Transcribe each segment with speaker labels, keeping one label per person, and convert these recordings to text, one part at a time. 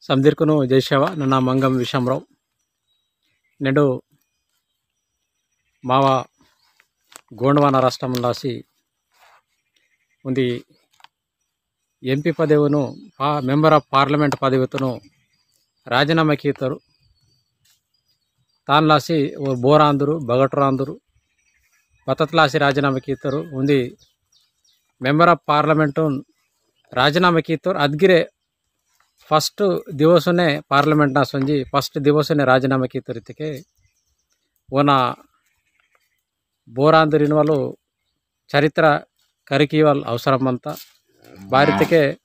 Speaker 1: समदीर्कुनु जयशेव नन्न मंगम विषमराव नेडु मावा गोंडवाना राष्ट्रंलासी उंदी MP పదవిను member of parliament పదవితోను రాజీనామా కీతరు తాన్లాసి బోరాందురు బగటరాందురు పతత్లాసి రాజీనామా కీతరు ఉంది మెంబర్ ಆಫ್ ಪಾರ್ಲಮೆಂಟ್ ರಾಜೀನಾಮಾ ಕೀತರು ಅದ್ಗಿರೆ ಫಸ್ಟ್ ದಿವಸನೇ ಪಾರ್ಲಿಮೆಂಟ್ನ ಸಂಜಿ ಫಸ್ಟ್ ದಿವಸನೇ ರಾಜೀನಾಮಾ ಕೀತರಿತಕ್ಕೆ ಓನ ಬೋರಾಂದುರಿನ వాళ్ళు చరిత్ర కరికీవల్ అవసరమంతా భారతకే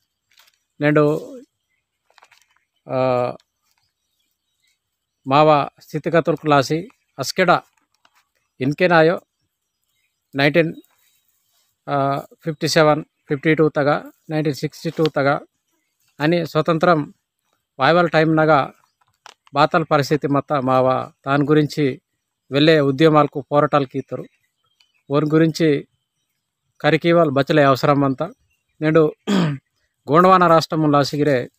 Speaker 1: నేడు మావా స్థితిగతులకు లాసి అస్కెడ ఇన్కేనాయో 1957 52 తగా 1962 తగా అని స్వతంత్రం వాయవల్ టైం నగా బాతల పరిస్థితి మత మావా దాని గురించి వెళ్ళే ఉద్యమాలకు పోరాటాలకు ఇస్తారు ఓరి గురించి కరికీవల్ బచ్చలే అవసరం అంతా నేడు గోండవాన రాష్ట్రం లాసిగిరే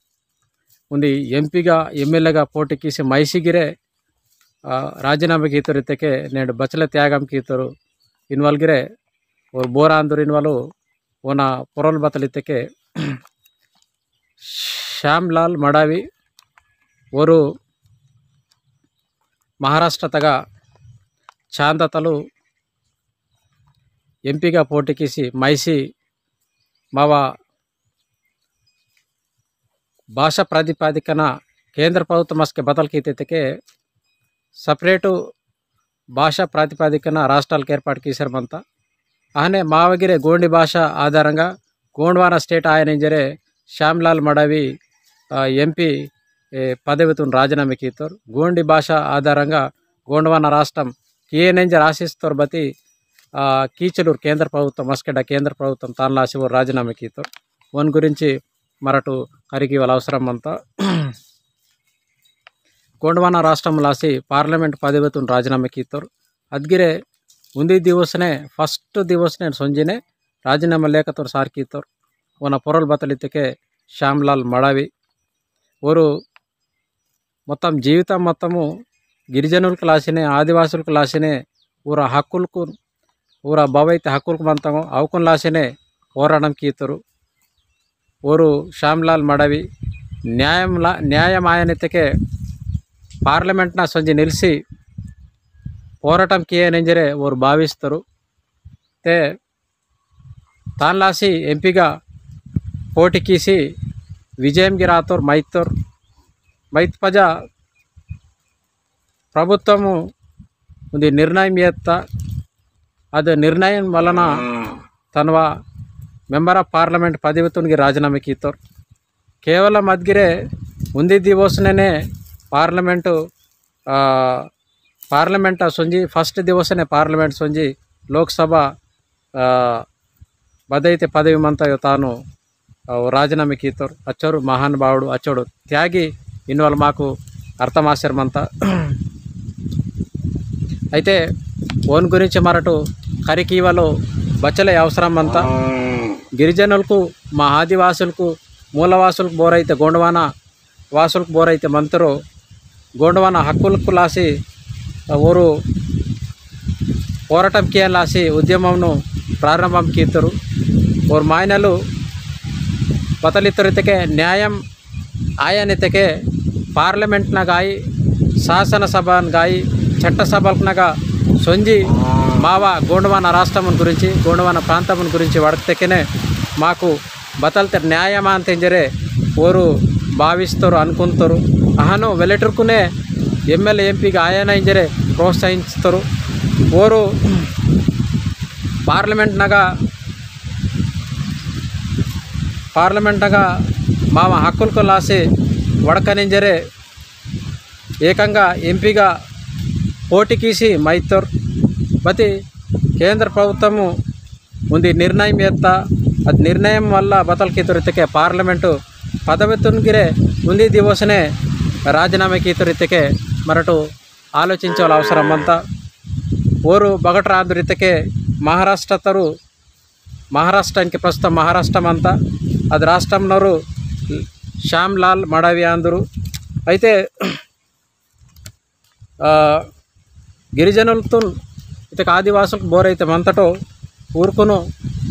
Speaker 1: ఉంది ఎంపీగా ఎమ్మెల్యేగా పోటీకిసి మైసిగిరే రాజీనామా కీతరితకే నేడు బచ్చల త్యాగం కీతరు ఇన్వాల్గిరే ఓ బోరాందురు ఇన్వాలు ఓన పొరల్ బతలితకే శ్యామ్లాల్ మడావి ఓరు మహారాష్ట్ర తగా చాందతలు ఎంపీగా పోటీకిసి మైసి మావా భాషా ప్రాతిపదికన కేంద్ర ప్రభుత్వం మస్కే బదల్కీతేకే సపరేటు భాషా ప్రాతిపదికన రాష్ట్రాలకు ఏర్పాటు చేశారంతా ఆనే మావగిరే గోండి భాష ఆధారంగా గోండ్వానా స్టేట్ ఆయన జరే శ్యామ్లాల్ మడావి ఎంపీ పదవితో రాజీనామా కీతరు గోండి భాష ఆధారంగా గోండ్వానా రాష్ట్రం కేనేంజ రాసిస్తారు బతి కీచలూరు కేంద్ర ప్రభుత్వం మస్కెడ కేంద్ర ప్రభుత్వం తాన్లాసి ఓ రాజీనామా కీతరు వన్ గురించి మరటు కరికి వాళ్ళ అవసరం అంతా గోండవాన రాష్ట్రం లాసి పార్లమెంట్ పదవితో రాజీనామా కీతరు అద్గిరే ఉంದಿ ದಿವಸನೇ ಫಸ್ಟ್ ದಿವಸನೇ ಸಂಜೆನೆ ರಾಜೀನಾಮಾ ಲೇಖತರು ಸಾರ್ಕೀತರು ಓನ ಪೊರಲ್ ಬತಲಿತಕ್ಕೆ శ్యామ్లాల్ మడావి ఓరు మొత్తం జీవితం మొత్తము గిరిజనులకు లాసినే ఆదివాసులకు లాసినే ఊర హక్కులకు ఊర భవైతే హక్కులకు మంతము అవుకుని లాసినే పోరాటం కీతరు ఓరు శ్యామ్లాల్ మడావి న్యాయం ఆయనతకే పార్లమెంట్న సంజి నిలిచి పోరాటం కియనేంజరే ఓరు భావిస్తారు తే తాన్లాసి ఎంపీగా పోటీకిసి విజయం గిరాతోర్ మైత్ పజా ప్రభుత్వము ఉంది నిర్ణయం చేస్తా అది నిర్ణయం వలన తనవా మెంబర్ ఆఫ్ పార్లమెంట్ పదవితోనికి రాజీనామా కీతరు కేవలం అద్గిరే ఉంದಿ ದಿವಸನೇ ಪಾರ್ಲಿಮೆಂಟ್ ಸೊಂಜಿ ಫಸ್ಟ್ ದಿವಸನೇ ಪಾರ್ಲಿಮೆಂಟ್ ಸೊಂಜಿ ಲೋಕಸಭಾ ಬದೈತೆ ಪದವಿ ಮಂತ ತಾನು ರಾಜೀನಾಮಾ ಕೀತರು ಅಚ್ಚರು ಮಹಾನುಭಾవుడు అచ్చోడు త్యాగి ఇన్వాల్ మాకు అర్థమాశ్రమంత అయితే ఓన్ గురించి మరటు కరికీవలో బచ్చలే అవసరం అంతా గిరిజనులకు మా ఆదివాసులకు మూలవాసులకు బోరైతే గోండవాన వాసులకు బోరైతే మంతరు గోండవాన హక్కులకు లాసి ఓరు పోరాటం లాసి ఉద్యమంను ప్రారంభం కీతరు ఓరు మాయనలు బతలితరితకే న్యాయం ఆయనితకే పార్లమెంట్నగాయి శాసనసభగాయి చట్టసభలనగా సొంజి మావా గోండవాన రాష్ట్రం గురించి గోండవాన ప్రాంతం గురించి వడతకేనే మాకు బతల్తే న్యాయమా అంతేంజరే ఓరు భావిస్తారు అనుకుంటారు అహను వెలెటర్కునే ఎమ్మెల్యే ఎంపీగా ఆయన ఇంజరే ప్రోత్సహిస్తారు ఓరు పార్లమెంట్నగా మా హక్కులకు లాసి వడకనింజరే ఏకంగా ఎంపీగా పోటీకిసి మైతర్ బతి కేంద్ర ప్రభుత్వము ఉంది నిర్ణయం చేస్తా అది నిర్ణయం వల్ల బతల్కీతరితకే పార్లమెంటు పదవితోనిగిరే ఉంದಿ ದಿವಸನೇ రాజీనామా కీతరితకే మరటు ఆలోచించాల అవసరం అంతా ఓరు బగటరాందురితకే మహారాష్ట్రానికి ప్రస్తుతం మహారాష్ట్రం అంతా అది రాష్ట్రంలో శ్యామ్లాల్ మడవి అందరు అయితే గిరిజనులతో ఇతక ఆదివాసులకు బోరైతే మంతటో ఊరుకును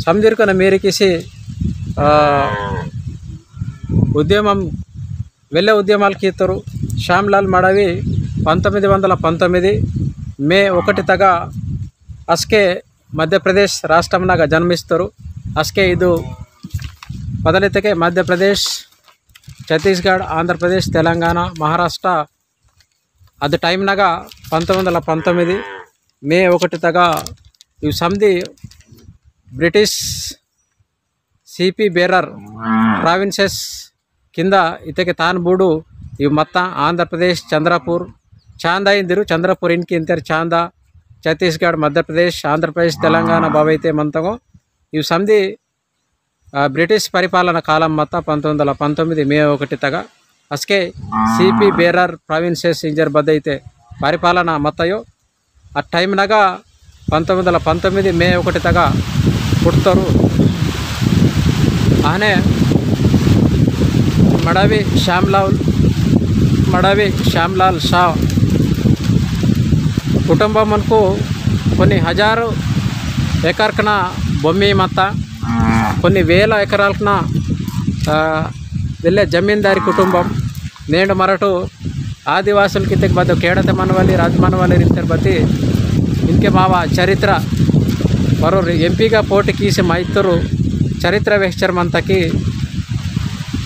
Speaker 1: సందీర్ఘన మేరకేసి ఉద్యమం వెళ్ళే ఉద్యమాలకి ఇద్దరు శ్యామ్లాల్ మడవి 1919 మే 1 తగా ಅಸ್ಕೆ ಮಧ್ಯಪ್ರದೇಶ್ ರಾಷ್ಟ್ರಮ್ನಾಗ ಜನ್ಮಿಸ್ತರು ಅಸ್ಕೆ ಇದು ಮೊದಲಿತಕ್ಕೆ ಮಧ್ಯಪ್ರದೇಶ್ ಛತ್ತೀಸ್ಗಢ ಆಂಧ್ರಪ್ರದೇಶ್ ತೆಲಂಗಾಣ ಮಹಾರಾಷ್ಟ್ರ ಅದು ಟೈಮ್ನಾಗ 1919 మే 1 తగా ఇవి సంధి బ్రిటిష్ సిపి బేరర్ ప్రావిన్సెస్ కింద ఇతకి ತಾನ್ಬೂಡು ಇವು ಮತ್ತ ಆಂಧ್ರಪ್ರದೇಶ್ ಚಂದ್ರಪುರ್ ಚಾಂದಾ ಇಂದಿರು ಚಂದ್ರಪುರ್ ಇನ್ಕಿ ಇಂತರು ಚಾಂದಾ ಛತ್ತೀಸ್ಗಢ ಮಧ್ಯಪ್ರದೇಶ್ ಆಂಧ್ರಪ್ರದೇಶ್ ತೆಲಂಗಾಣ ಬಾವೈತೆ ಮಂತಗೋ ಇವು ಸಂಧಿ ಬ್ರಿಟಿಷ್ ಪರಿಪಾಲನ ಕಾಲಂ ಮತ್ತ 1919 మే 1 ತಗ ಅಸ್ಕೆ ಸಿಪಿ ಬೇರರ್ ಪ್ರಾವಿನ್ಸೆಸ್ ಇಂಜರ್ ಬದೈತೆ ಪರಿಪಾಲನ ಮತ್ತಯೋ ಆ ಟೈಮ್ನಾಗ 1919 మే 1 ತಗ పుడతారు ಆನೆ మడవి శ్యామ్లాల్ షా కుటుంబమునకు కొన్ని హజారు ఎకర్కన భూమి మತ್ತ కొన్ని వేల ఎకరాలకన వెళ్ళే జమీందారి కుటుంబం నేడు మరటు ఆదివాసులకి ಇದ್ದಕ್ಕೆ ಬದ್ದು ಕೇಡತೆ ಮನವಲ್ಲಿ ರಾಜಮನವಲ್ಲಿ ಇರ್ತಾರೆ ಬತ್ತಿ ఇంకే మావ చరిత్ర మరో ఎంపీగా పోటీ కీసి మైత్తరు చరిత్ర వెహ్చర్మంతకి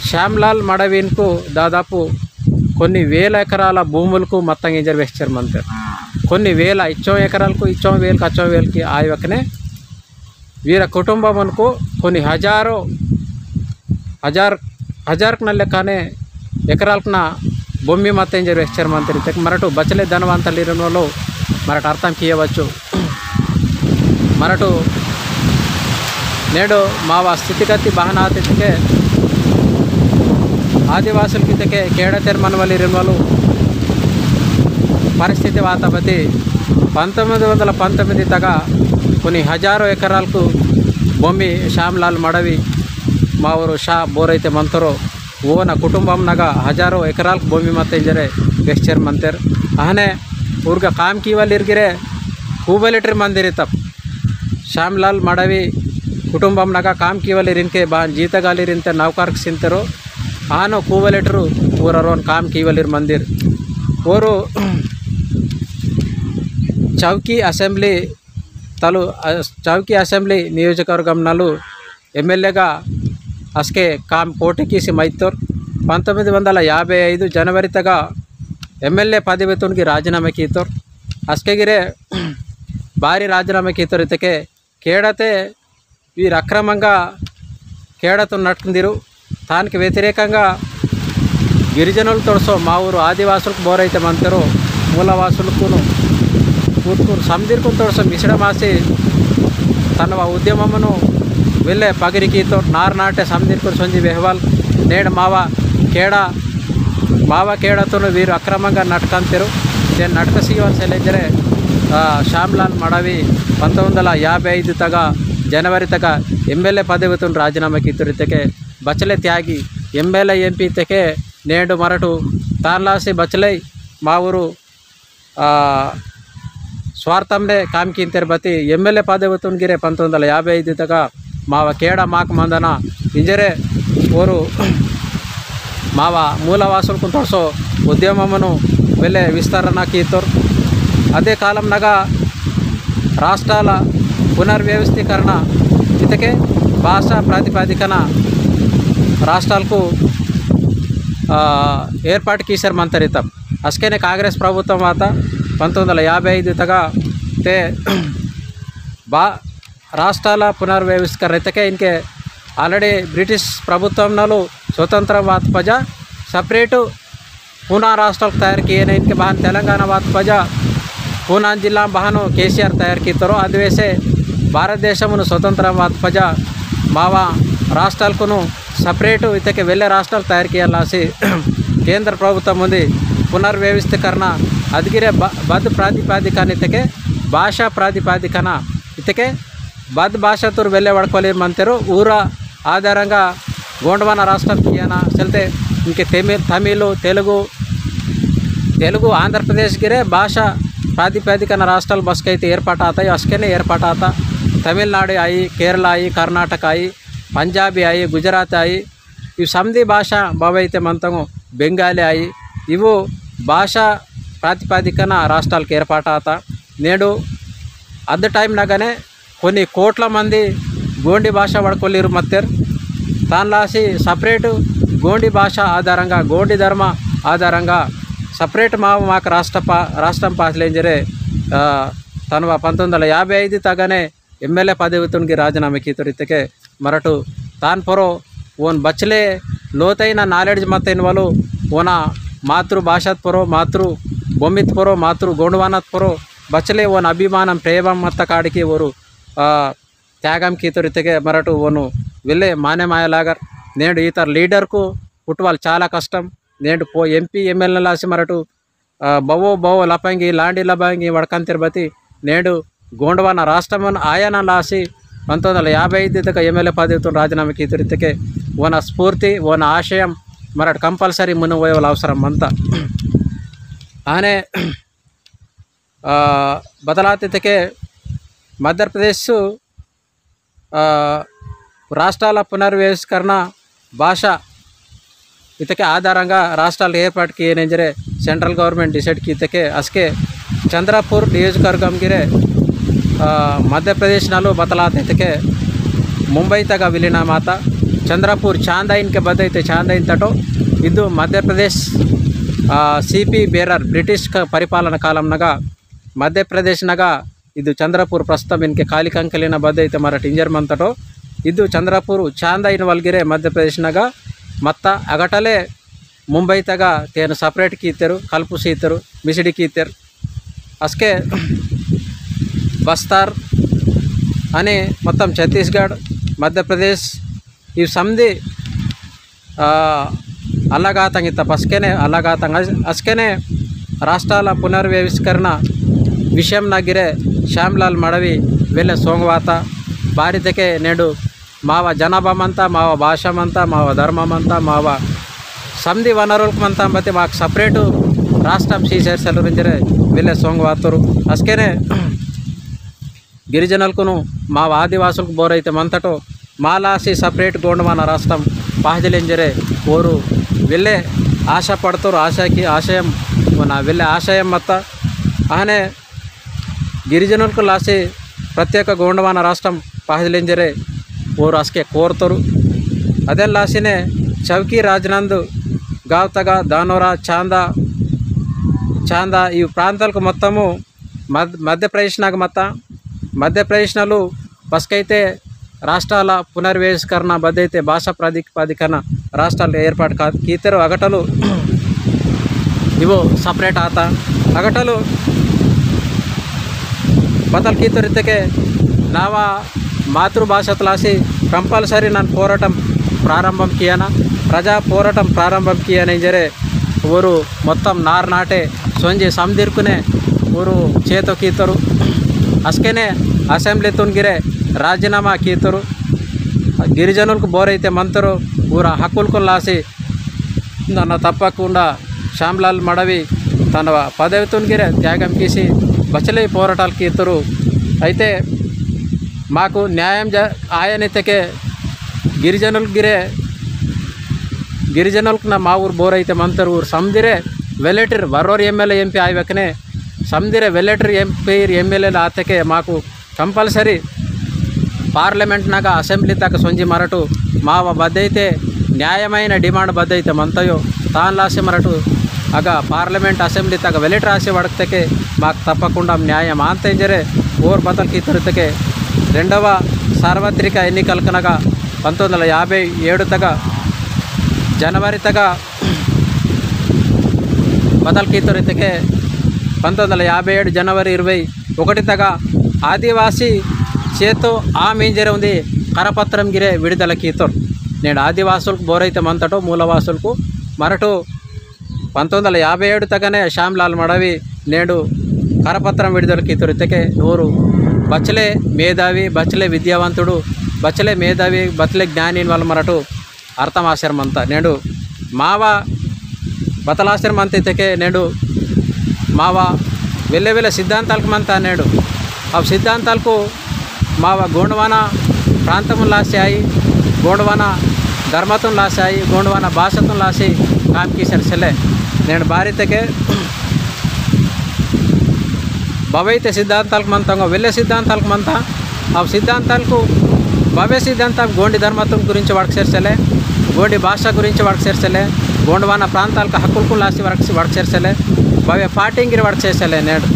Speaker 1: శ్యామ్లాల్ మడవిన్కు దాదాపు కొన్ని వేల ఎకరాల భూములకు మొత్తంగా ఇంజర్ వెహ్చర్మంతారు కొన్ని వేల ఇచ్చం ఎకరాలకు ఇచ్చం వేలకు అచ్చం వేలకి ఆ యొక్కనే వీర కుటుంబమునకు కొన్ని హజార్కు నల్లెక్కనే ఎకరాలకున భూమి మొత్తం ఇంజర్ వెహ్చర్మంతరి మరటు బచ్చలే ధనవంతలిరణలో మరటు అర్థం చేయవచ్చు మరటు నేడు మావ స్థితిగతి బహనాతికే ఆదివాసులకి ఇతకే కేడతెర్ మనవలి రిన్వలు పరిస్థితి వాతాపతి 1919 తగా కొన్ని హజారు ఎకరాలకు భూమి శ్యామ్లాల్ మడవి మా ఊరు షా ಬೋರೈತೆ ಮಂತರು ಓನ ಕುಟುಂಬಂನಾಗ ಹಜಾರು ಎಕರಾలకు ಭೂಮಿ ಮತ್ತೆ ಇಂಜರೆ ವೆಕ್ಚರ್ ಮಂತರ್ ಆನೆ ಊರ್ಗ ಕಾಮ್ ಕೀವಲ್ಲಿರ್ಗಿರೆ ಕೂಬಲಿಟ್ರಿ ಮಂದಿರಿತಪ್ ಶ್ಯಾಮ್ಲಾಲ್ ಮಡವಿ ಕುಟುಂಬಂನಾಗ ಕಾಮ್ ಕೀವಲ್ಲಿರಿನ್ಕೆ ಬಾ ಜೀತಗಾಲಿರಿಂತೆ ನೌಕರ್ಕ್ ಸಿಂತರು ಆನೋ ಕೂವಲೆಟ್ರು ಊರರೋನ್ ಕಾಮ್ ಕೀವಲಿರ್ ಮಂದಿರ್ ಓರು ಚೌಕಿ ಅಸೆಂಬ್ಲಿ నియోజకవర్గంనలు ఎమ్మెల్యేగా అస్కే కామ్ పోటీకీసి మైత్తోర్ 1955 జనవరి తగా ఎమ్మెల్యే పదవితోనికి రాజీనామా కీతోర్ అస్కెగిరే భారీ రాజీనామా కీతోర్ ఇతకే కేడతే వీరు అక్రమంగా కేడతో నట్టుకుందిరు దానికి వ్యతిరేకంగా గిరిజనులు తోడసో మా ఊరు ఆదివాసులకు బోరైతే మంతరు మూలవాసులకును కూతురు సందీర్కుని తోడసో మిశ్రమాసి తన ఉద్యమమును వెళ్ళే పగిరికీతో నారనాటే సందీర్కుని సొంజి వెహ్వాల్ నేడు మావ కేడతో వీరు అక్రమంగా నటకంతిరు నేను నటక సీవన్ సెలెంజరే శ్యామ్లాల్ మడవి 1955 తగా ಜನವರಿ ತಕ ಎಮ್ಮೆಲ್ಯೆ ಪದವಿತು ರಾಜೀನಾಮಾ ಕೀತುರಿತಕ್ಕೆ ಬಚಲೆ ತ್ಯಾಗಿ ಎಮ್ಮೆಲ್ಯೆ ಎಂಪಿ ತಕ್ಕೆ ನೇಡು ಮರಟು ತಾನ್ಲಾಸಿ ಬಚಲೈ ಮಾವರು ಸ್ವಾರ್ಥಂಬೆ ಕಾಮ್ಕಿಂತೆರ್ ಬತಿ ಎಮ್ಮೆಲ್ಯೆ ಪದವಿತುನ್ಗಿರೆ 1955 ತಕ ಮಾವ ಕೇಡ ಮಾಕ್ ಮಂದನ ಇಂಜರೆ ಓರು ಮಾವ ಮೂಲವಾಸುలకు ತೋರ್ಸೋ ఉద్యమమును వెళ్ళే విస్తరణ కీతోర్ అదే కాలంనగా రాష్ట్రాల పునర్వ్యవస్థీకరణ ఇతకే భాషా ప్రాతిపదికన రాష్ట్రాలకు ఏర్పాటు కీసర్ మంతరితం అస్కేనే కాంగ్రెస్ ప్రభుత్వం వాత 1955 తగా తే రాష్ట్రాల పునర్వ్యవస్థీకరణ ఇతకే ఇన్కే ఆల్రెడీ బ్రిటిష్ ప్రభుత్వంలో స్వతంత్ర వాత పజా సపరేటు పూనా రాష్ట్రాలకు తయారు కియనే ఇన్కే బహాన్ తెలంగాణ వాత పజా పూనా జిల్లా బహాను కేసీఆర్ తయారు కీతరో అందువేసే భారతదేశమును స్వతంత్ర వాత పజా మావా రాష్ట్రాలకును సపరేటు ఇతకే వెళ్ళే రాష్ట్రాలు తయారు చేయాల్సి కేంద్ర ప్రభుత్వం ఉంది పునర్వ్యవస్థీకరణ అదిగిరే బద్ ప్రాతిపాదికన ఇతకే భాషా ప్రాతిపాదికన ఇతకే బద్ భాషతో వెళ్ళే వడకోలేరు మంతరు ఊర ఆధారంగా గోండవాన రాష్ట్రం కియన చల్తే ఇంకే తమిళ్ తెలుగు ఆంధ్రప్రదేಶ్ गिरे भाषा प्रातिपदिकन राष्ट्राल बस के एर्पाट आता है असके एर्पाट आता तमिलनाडु आई केरला आई कर्नाटक आई पंजाबी आई गुजरात आई इव समधी भाषा भावैते मंतमु बेंगाली आई इवु भाषा प्रातिपदिकन राष्ट्राल एर्पाट आता नेडु अद टाइम नागने కొన్ని కోట్ల మంది గోండి భాష వడకొల్లిరు మత్తర్ తాన్లాసి సపరేట్ గోండి భాష ఆధారంగా గోండి ధర్మ ఆధారంగా సపరేట్ మాకు రాష్ట్రం పాసలేంజరే తను 1955 తగనే ఎమ్మెల్యే పదవితునికి రాజీనామా కీతరితకే మరటు తాన్ పొరో ఓన్ బచ్చలే లోతైన నాలెడ్జ్ మత్తైన వాళ్ళు ఓన మాతృభాషాత్ పొరో మాతృ బొమ్మిత్ పొరో మాతృ గోండవానత్ పొరో బచ్చలే ఓన్ అభిమానం ప్రేమ మత్త కాడికి ఓరు త్యాగం కీతరితకే మరటు ఓను వెళ్ళే మానే మాయలాగర్ నేడు ఈతర లీడర్కు పుట్టువాళ్ళు చాలా కష్టం నేడు ఎంపీ ఎమ్మెల్యే లాసి మరటు బవో లపంగి లాండి లబంగి వడకం తిరుపతి నేడు గోండవాన రాష్ట్రం ఆయన లాసి 1955 తక ఎమ్మెల్యే పదవితో రాజీనామా కీతరితకే ఓన స్ఫూర్తి ఓన ఆశయం మరటు కంపల్సరీ మును పోయేవాళ్ళు అవసరం అంతా ఆనే బదలాతితకే मध्य प्रदेश राष्ट्राल पुनर्व्यवस्थीकरण भाषा इतके आधारंगा राष्ट्राल एर्पाट किए सेंट्रल गवर्नमेंट डिसाइड की असके चंद्रपुर नियोजकवर्गम गिरे मध्य प्रदेश नालो बदलाते मुंबई तक विलीन माता चंद्रपुर चांदाइन के बदते चांदाइन तटो इदु Madhya Pradesh CP bearer British परिपालन कालम नगा मध्य प्रदेश नगा ಇದು ಚಂದ್ರಪುರ ಪ್ರಸ್ತುತ ಇನ್ಕೆ ಖಾಲಿ ಕಂಕಲಿನ ಬದ್ಧ ಐತೆ ಮರಾಠ ಇಂಜರ್ ಮಂತಟೋ ಇದು ಚಂದ್ರಪುರ ಚಾಂದಾಯಿನ ವಲ್ಗಿರೆ ಮಧ್ಯಪ್ರದೇಶನಾಗ ಮತ್ತ ಅಗಟಲೆ ಮುಂಬೈ ತಗ ತೇನು ಸಪ್ರೇಟ್ ಕೀತರು ಕಲ್ಪು ಸೀತರು ಮಿಸಿಡಿ ಕೀತರು ಅಸ್ಕೆ ಬಸ್ತಾರ್ ಅನೆ ಮೊತ್ತಂ ಛತ್ತೀಸ್ಗಢ ಮಧ್ಯಪ್ರದೇಶ್ ಇವು ಸಮಧಿ ಅಲ್ಲಗಾತಂಗಿತ್ತ ಪಸ್ಕೆನೆ ಅಲ್ಲಗಾತಂಗ ಅಸ್ಕೆನೆ ರಾಷ್ಟ್ರಾಲ ಪುನರ್ವ್ಯವಸ್ಥೀಕರಣ विषयम नागिरे श्यामलाल मडवी वेले सोंगवाता बारितके नेडु माव जनाभामंता माव भाषामंता माव धर्ममंता माव समधि वनरुलकमंता बत्ति माक सपरेट राष्ट्रम सीसेर्सलुरिंजरे वेले सोंगवातुरु अस्केने गिरिजनुलकुनु माव आदिवासुलकु बोरैते मंतटो मालासी सपरेट गोंडवान राष्ट्रम पाहजलेंजरे ओरु वेले आशा पडतुरु आशाकी आशयम वना वेले आशयम मत्त आहने गिरिजनुలకు लासे प्रत्येक गोंडवान राष्ट्रम पाहजलेंजरे ओर असके कोरतरू अदे लासिने चौकी राजनंद गावतगा दानोरा चांदा ఈ ప్రాంతాలకు మొత్తము మధ్యప్రదేశ్ నాగ మత మధ్యప్రదేశ్నలు బస్కైతే రాష్ట్రాల పునర్వ్యవస్థీకరణ బద్దైతే భాషా ప్రాతిపదికన రాష్ట్రాలు ఏర్పాటు కీతరు అగటలు ఇవో సపరేట్ ఆత అగటలు बदल की तरीके नावा मातृभाषा तलासी कंपलसरी नन पोराटम प्रारंभम किया प्रजा पोराटम प्रारंभम किया जरे ऊरू मोत्तम नार नाटे सोंजे समदिर्कुने ऊरू चेतो कीतरू अस्केने असेंब्ली तुनगिरे राजीनामा कीतरू गिरिजनुలకు बोरैते मंतरू ऊर हक्कुलको लासी नन्न तप्पकुंडा श्यामलाल मडवी तन पदवी तुनगिरे त्यागम कीसी बचले పోరాటాలు కీతరు అయితే మాకు న్యాయం ఆయనైతే గిరిజనులకు మా ఊరు బోరైతే మంతరు ఊరు సమదిరే వెల్లెటర్ వరోర్ ఎమ్మెల్యే ఎంపీ ఆయవకనే సమదిరే వెల్లెటర్ ఎంపీ ఎమ్మెల్యే ఆతకే మాకు కంపల్సరీ పార్లమెంట్ నాగా అసెంబ్లీ తక సొంజి మరటు మా బద్దైతే న్యాయమైన డిమాండ్ బద్దైతే మంతయో తాన్ లాసే మరటు आग पार्लमेंट असेंब्ली तक वेलेटर आसे वड़कते माक तपकुंडा न्यायम आंतेंजरे ओर बदल की तरतके रेंडव सार्वत्रिक एन्निकलकनगा 1957 तक जनवरी तक बदल की तरतके 1957 जनवरी 21 तक आदिवासी చేతో ఆమేంజరే ఉంది కరపత్రం గిరే విడుదల కీతర్ నేడు ఆదివాసులకు బోరైతే మంతటో మూలవాసులకు మరటు 1957 తగనే శ్యామలాల్ మడవి నేడు కరపత్రం విడుదల కీతరితకే నూరు బచ్చలే మేధావి బచ్చలే విద్యావంతుడు బచ్చలే మేధావి బచ్చలే జ్ఞాని వాళ్ళ మరటు అర్థం ఆశ్రమంతా నేడు ಮಾವ ಬದಲಾಶ್ರಮ ಅಂತೈತಕ್ಕೆ నేడు మావ వెళ్ళే సిద్ధాంతాలకు మంత నేడు ఆ సిద్ధాంతాలకు మావ గోండవాన ప్రాంతం లాసాయి గోండవాన ధర్మతం లాసాయి గోండవాన భాషతం లాసి కామ్కి సరిసెలే నేను భారతకే భవైతే సిద్ధాంతాలకు మంతంగా వెళ్ళే సిద్ధాంతాలకు మంత ఆ సిద్ధాంతాలకు భవ్య సిద్ధాంతం గోండి ధర్మతం గురించి వాడికి చేర్చలే గోండి భాష గురించి వాడికి చేర్చలే గోండవాన ప్రాంతాలకు హక్కులకు లాసి వాడికి చేర్చలే భవ్య పాటింగిరి వాడికి చేర్చలే నేడు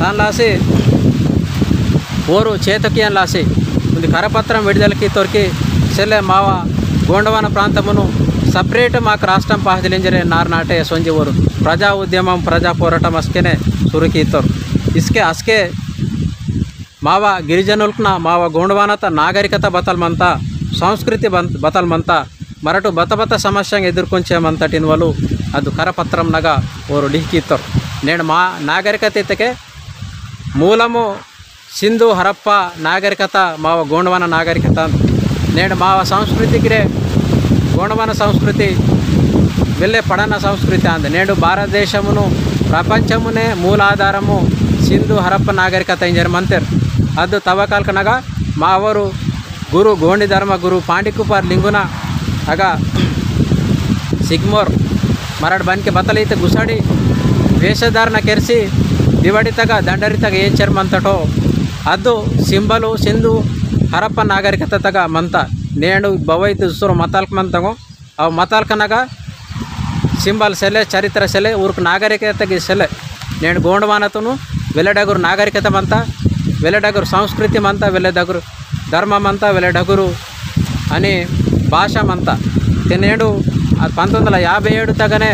Speaker 1: దాని లాసి ఓరు చేతకి అని లాసి ఉంది కరపత్రం విడుదలకి తొరికి చెల్లె మావ గోండవాన ప్రాంతమును సపరేట్ మాకు రాష్ట్రం పాహదిలింజరే నారనాటే సొంజి ఊరు ప్రజా ఉద్యమం ప్రజా పోరాటం అస్కేనే సురుకీతోరు ఇసుకే అస్కే మావ గిరిజనులకు మావ గోండవానత నాగరికత బతల్మంతా సంస్కృతి బతల్మంతా మరటు బత సమస్యను ఎదుర్కొంచేమంతటిన వాళ్ళు ಅದು కరపత్రంనగా ఓరు ಡಿಹಿಕೀತರು నేను మా నాగరికతకే మూలము సింధు హరప్ప నాగరికత మావ గోండవాన నాగరికత నేను మావ సంస్కృతికి గోండవాన సంస్కృతి వెళ్ళే పడన సంస్కృతి అంది నేడు భారతదేశమును ప్రపంచమునే మూలాధారము సింధు హరప్ప ನಾಗರಿಕತೆ ಇಂಜರ್ಮಂತೇರು ಅದು ತವಕಾಲ್ಕನಾಗ ಮಾವರು ಗುರು ಗೋಂಡಿ ಧರ್ಮ ಗುರು ಪಾಂಡಿಕುಪಾರ್ ಲಿಂಗುನ ಆಗ ಸಿಗ್ಮೋರ್ ಮರಾಠ ಬನ್ಕೆ ಬತ್ತಲೈತೆ ಗುಸಾಡಿ ವೇಷಧಾರಣ ಕೆರೆಸಿ ದಿವಡಿತಾಗ ದಂಡರಿತಾಗ ಏನು ಚರ್ಮಂತಟೋ ಅದು సింబలు సింధు హరప్ప నాగరికత తగ మంత నేను భవైతే చూస్తారు మతాలకు మంతగో అవి మతాలకనగా సింబల్ సెలే చరిత్ర సెలే ఊరికి నాగరికతకి సెలే నేను గోండవానతను వెళ్ళడగురు నాగరికత మంతా వెళ్ళడగురు సంస్కృతి మంతా వెళ్ళడగురు ధర్మం అంతా వెళ్ళడగురు అని భాష మంతా నేడు 1957 తగనే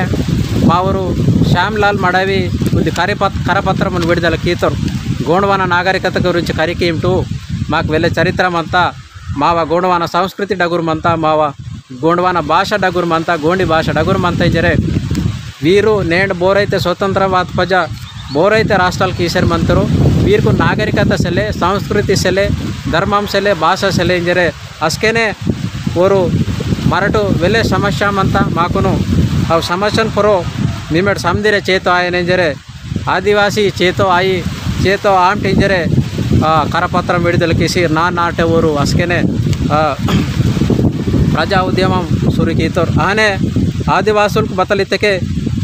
Speaker 1: మా ఊరు శ్యామ్లాల్ మడవి ఉంది కరపత్రమును విడుదల కీతరు గోండవాన నాగరికత గురించి కరికేమిటూ మాకు వెళ్ళే చరిత్రమంతా మావ గోండవాన సంస్కృతి డగురుమంతా మావ గోండవాన భాష డగురుమంతా గోండి భాష డగురుమంతా జరే వీరు నేను బోరైతే స్వతంత్రవాద ప్రజ బోరైతే రాష్ట్రాలకు ఈసారి మంతరు వీరికి నాగరికత సెలే సంస్కృతి సెలే ధర్మం సెలే భాష సెలే జరే అస్కేనే ఓరు మరటు వెళ్ళే సమస్యమంతా మాకును ఆ సమస్యను పొరో మేమేడు సమదిరే చేతో ఆయన జరే ఆదివాసీ చేతో ఆయి చేతో ఆంటి జరే కరపత్రం విడుదలకేసి నాటే ఊరు అస్కేనే ప్రజా ఉద్యమం సురికీతోరు ఆనే ఆదివాసులకు బతలిత్తకే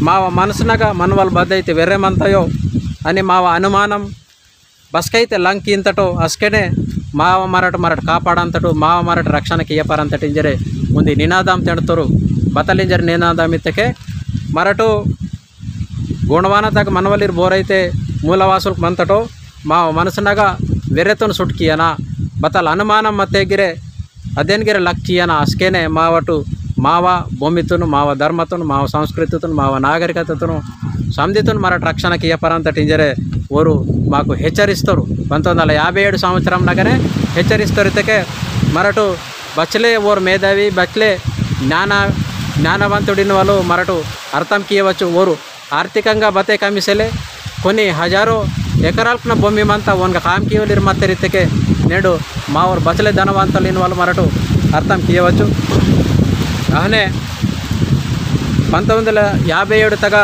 Speaker 1: మావ మనసునగా మనవాళ్ళు బద్దయితే వెర్రెమంతయో అని మావ అనుమానం బస్కైతే లంకి ఇంతటో అస్కేనే మావ మరట కాపాడంతటು మావ మరట రక్షణకి ఇయ్యపరంతటి ఇంజరే ఉంది నినాదం తెడతారు బతలింజరి నినాదం ఇత్తకే మరటు గోండవాన తగ్గ మనవలిరు బోరైతే మూలవాసులకు మంతటో మా మనసునగా వెర్రెతను సుట్కియనా బతల అనుమానం మత్తెగిరే అదేన్గిరే లక్కియనా అస్కేనే మావటు మావ భూమితును మావ ధర్మతును మావ సంస్కృతితును మావ నాగరికతను సంధితును మరట రక్షణకి ఇయ్యపరంతటి ఇంజరే ఓరు మాకు హెచ్చరిస్తారు 1957 సంవత్సరం నగనే హెచ్చరిస్తారు ఇతకే మరటు బచ్చలే ఓరు మేధావి బచ్చలే జ్ఞానవంతుడిని వాళ్ళు మరటు అర్థం కీయవచ్చు ఓరు ఆర్థికంగా బతే కమిసలే కొన్ని హజారో ఎకరాలకున్న భూమి మంతా ఓన్గా కామ్ కీయలేరు మత్తరితకే నేడు మా ఊరు బచ్చలే ధనవంతులైన వాళ్ళు మరటు అర్థం కీయవచ్చు అహనే 1957 తగ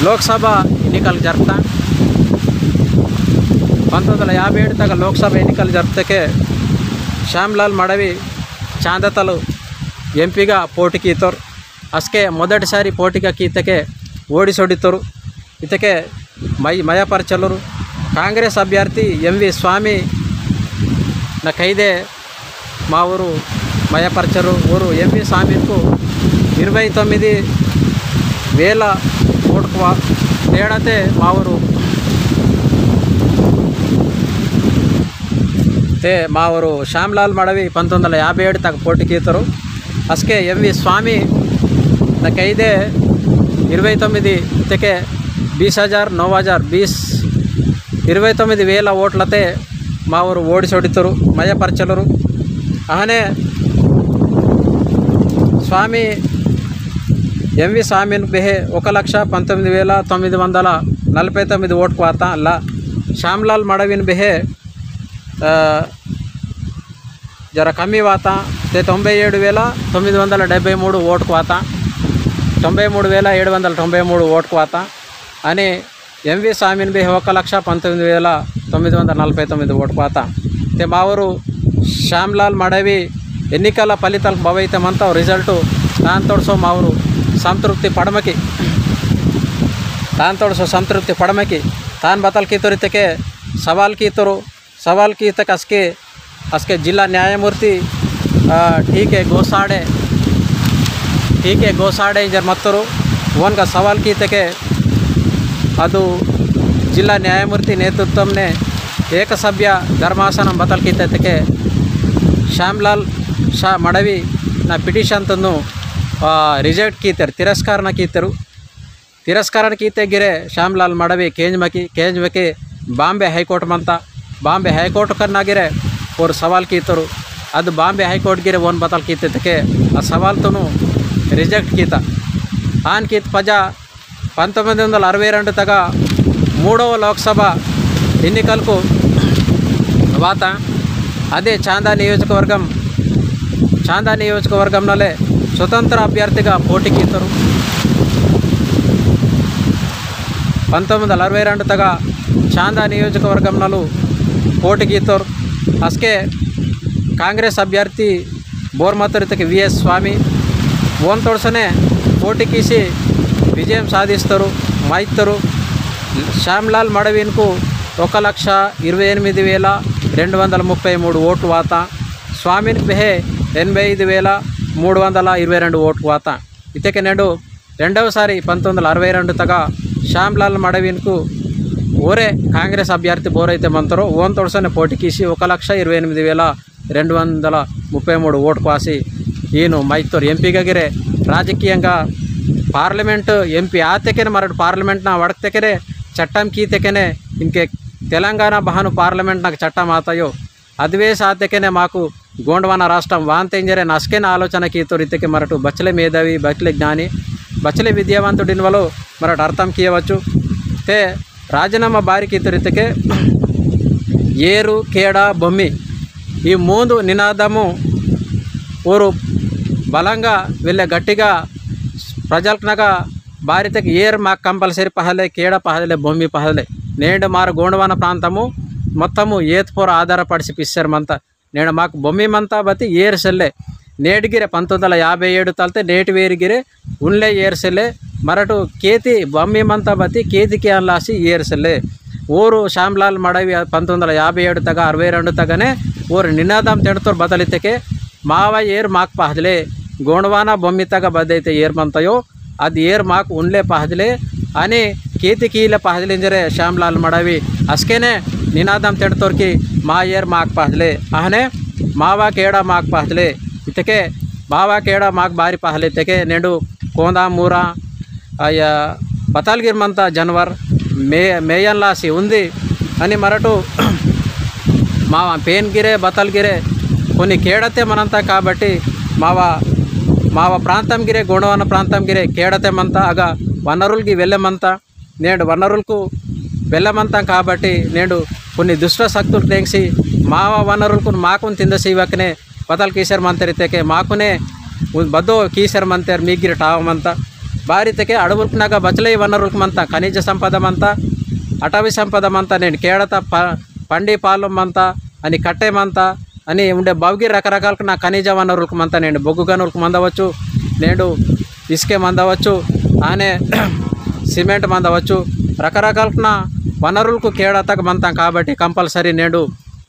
Speaker 1: లోక్సభ ఎన్నికలు జరుపుతా 1957 తగ లోక్సభ ఎన్నికలు జరుపుతకే శ్యామ్లాల్ మడవి చాందతలు ఎంపీగా పోటీకి ఇతరు అస్కే మొదటిసారి పోటీగా ఇతకే ఓడిసొడితరు ఇతకే మయపరచలరు కాంగ్రెస్ అభ్యర్థి ఎంవి స్వామి నా ఖైదే మా ఊరు మయపరచరు ఊరు ఎంవి స్వామికు 29,000 ఓటుకు తేడాతే మా ఊరు మా ఊరు శ్యామ్లాల్ మడవి 1957 తగ్గ పోటీకి ఇతరు అస్కే ఎంవి స్వామి నాకైతే 29 ఇతకే 29,000 ఓట్లతే మా ఊరు ఓడిసొడితరు మయపరచలరు అహనే స్వామి ఎంవి స్వామిని బెహే 1,19,949 ఓటుకు వాత అలా శ్యామ్లాల్ మడవిని బెహే జర కమ్మి వాత 97,973 ఓటుకు వాత, 93,793 ఓటుకు వాత అని ఎంవి సామీన్ బి 1,19,949 ఓటుకు వాత. మా ఊరు శ్యామ్లాల్ మడవి ఎన్నికల ఫలితాలు భవైతమంతా రిజల్టు దాంతోడు మా ఊరు సంతృప్తి ಪಡಮಕಿ ತಾನ್ ಬತಲ್ ಕಿತ್ತೋರಿತಕ್ಕೆ ಸವಾಲ್ ಕೀತಕ್ಕೆ ಅಸ್ಕೆ ಜಿಲ್ಲಾ ನ್ಯಾಯಮೂರ್ತಿ ಟಿ ಕೆ ಗೋಸಾಡೆ ಇಂಜರ್ ಮತ್ತರು ಓನ್ಗ ಸವಾಲ್ ಕೀತಕ್ಕೆ ಅದು ಜಿಲ್ಲಾ ನ್ಯಾಯಮೂರ್ತಿ ನೇತೃತ್ವನೆ ಏಕಸಭ್ಯ ಧರ್ಮಾಸನ ಬತಲ್ ಕೀತಕ್ಕೆ ಶ್ಯಾಮ್ಲಾಲ್ ಶಾ ಮಡವಿ ನಾ ಪಿಟಿಷನ್ ತಂದು ರಿಜೆಕ್ಟ್ ಕೀತರು ತಿರಸ್ಕಾರನ ಕೀತೆಗಿರೆ ಶ್ಯಾಮ್ಲಾಲ್ ಮಡವಿ ಕೇಂಜ್ಮಕಿ ಬಾಂಬೆ ಹೈಕೋರ್ಟ್ ಕನ್ನಾಗಿರೆ और सवाल कीतರು ಅದು ಬಾಂಬೆ ಹೈಕೋರ್ಟ್ ಗಿರೆ ಓನ್ ಬತಲ್ ಕೀತಕ್ಕೆ ಆ ಸವಾಲ್ ತನು ರಿಜೆಕ್ಟ್ ಕೀತ ಆನ್ ಕೀತ್ ಪಜಾ 1962 తగ 3వ లోక్సభ ఎన్నికలకు వాత అదే చాందా నియోజకవర్గంలోనే స్వతంత్ర అభ్యర్థిగా పోటీకిద్దరు 1962 తగ చాందా నియోజకవర్గంలో పోటీకిద్దరు ಅಸ್ಕೆ ಕಾಂಗ್ರೆಸ್ ಅಭ್ಯರ್ಥಿ ಬೋರ್ಮತರಿತಕ್ಕೆ VS ಸ್ವಾಮಿ ಓನ್ ತೋಡ್ಸನೆ పోటీకిసి విజయం సాధిస్తారు మైత్తరు శ్యామ్లాల్ మడవిన్కు 1,28,233 ఓట్లు వాత స్వామిని బెహే 85,322 ఓట్లు వాత ఇతకే నేడు రెండవసారి 1962 తగ శ్యామ్లాల్ మడవిన్కు ఓరే కాంగ్రెస్ అభ్యర్థి బోరైతే మంతరో ఓన్ తోడ్సనే పోటీకిసి 1,28,233 ఓటు కాసి ఈయన మైత్తూరు ఎంపీగాగిరే ರಾಜಕೀಯಂగా ಪಾರ್ಲಿಮೆಂಟ್ ಎಂಪಿ ಆತೆಕೆನೆ ಮರಡು ಪಾರ್ಲಿಮೆಂಟ್ನ ಒಡಕ್ತೆಕೆನೆ ಚಟ್ಟಂ ಕೀತೆಕೆನೆ ಇನ್ಕೆ ತೆಲಂಗಾಣ ಬಹನು ಪಾರ್ಲಿಮೆಂಟ್ నాకు చట్టం ఆతాయో అదివే సాತೆಕೆನೆ మాకు గోండవాన రాష్ట్రం వాంతెంజరే నస్కెన ఆలోచన కీతోరితెకే మరటు బచ్చలే మేధావి బచ్చలే జ్ఞాని బచ్చలే విద్యావంతుడిన్వలో మరటు అర్థం కీయవచ్చు తే రాజీనామా బారి కీతోరితెకే ఏరు కేడ బొమ్మి ఈ మూడు నినాదము ఓరు బలంగా వెళ్ళే గట్టిగా ప్రజలకునగా భారతకి ఏర్ మాకు కంపల్సరీ పహలే కేడ పహలే బొమ్మి పహలే నేడు మారు గోండవాన ప్రాంతము మొత్తము ఏత్పూర ఆధారపడిసి పిස්සర్మంతా నేడు మాకు బొమ్మి మంతా బతి ఏర్ సెల్లే నేటిగిరే 1957 తలతే నేటి వేరిగిరే ఉన్లే ఏర్ సెల్లే మరటు కేతి బొమ్మి మంతా బతి కేతికి అన్లాసి ఏర్ సెల్లే ఊరు శ్యామ్లాల్ మడవి 1957 తగ 62 తగనే ఊరు నినాదం తెడుతోరు బదలితకే మావ ఏర్ మాకు పహదలే గోండవాన బొమ్మి తగ బద్దైతే ఏర్ మంతయో అది ఏర్ మాకు ఉన్లే పహదలే అని కేతికీల పహదలింజరే శ్యామ్లాల్ మడవి అస్కేనే నినాదం తెడుతోర్కి మా ఏర్ మాకు పహదలే అహనే మావా కేడా మాకు పహదలే ఇతకే బావా కేడా మాకు బారి పహలే తెకే నేడు కోందా మూరా బతాల్గిర్ మంతా జనవర్ మేయన్లాసి ఉంది అని మరటు మావ పేన్గిరే బతల్గిరే కొన్ని కేడతే మనంతా కాబట్టి మావ ప్రాంతం గిరే గోండవాన ప్రాంతం గిరే కేడతే మంతా అగా వనరులకి వెళ్ళమంతా నేడు వనరులకు వెళ్ళమంతాం కాబట్టి నేడు కొన్ని దుష్ట శక్తులు టేంసి మావ వనరులకు మాకు తిందసీవకనే బతల్ కీసర్ మంతరితేకే మాకునే బదో కీసర్ మంతర్ మీగిరి టావమంతా బారితకే అడవులకునాగా బచ్చలై వనరులకు మంతా ఖనిజ సంపదమంతా అటవీ సంపదమంతా నేను కేడత పండి పాలమంతా అని కట్టేమంతా అని ఉండే బౌగి రకరకాలకు నా ఖనిజ వనరులకు మంతా నేను బొగ్గు గనులకు మందవచ్చు నేడు ఇసుకే మందవచ్చు ఆనే సిమెంట్ మందవచ్చు రకరకాలకు నా వనరులకు కేడతకు మంతాం కాబట్టి కంపల్సరీ నేడు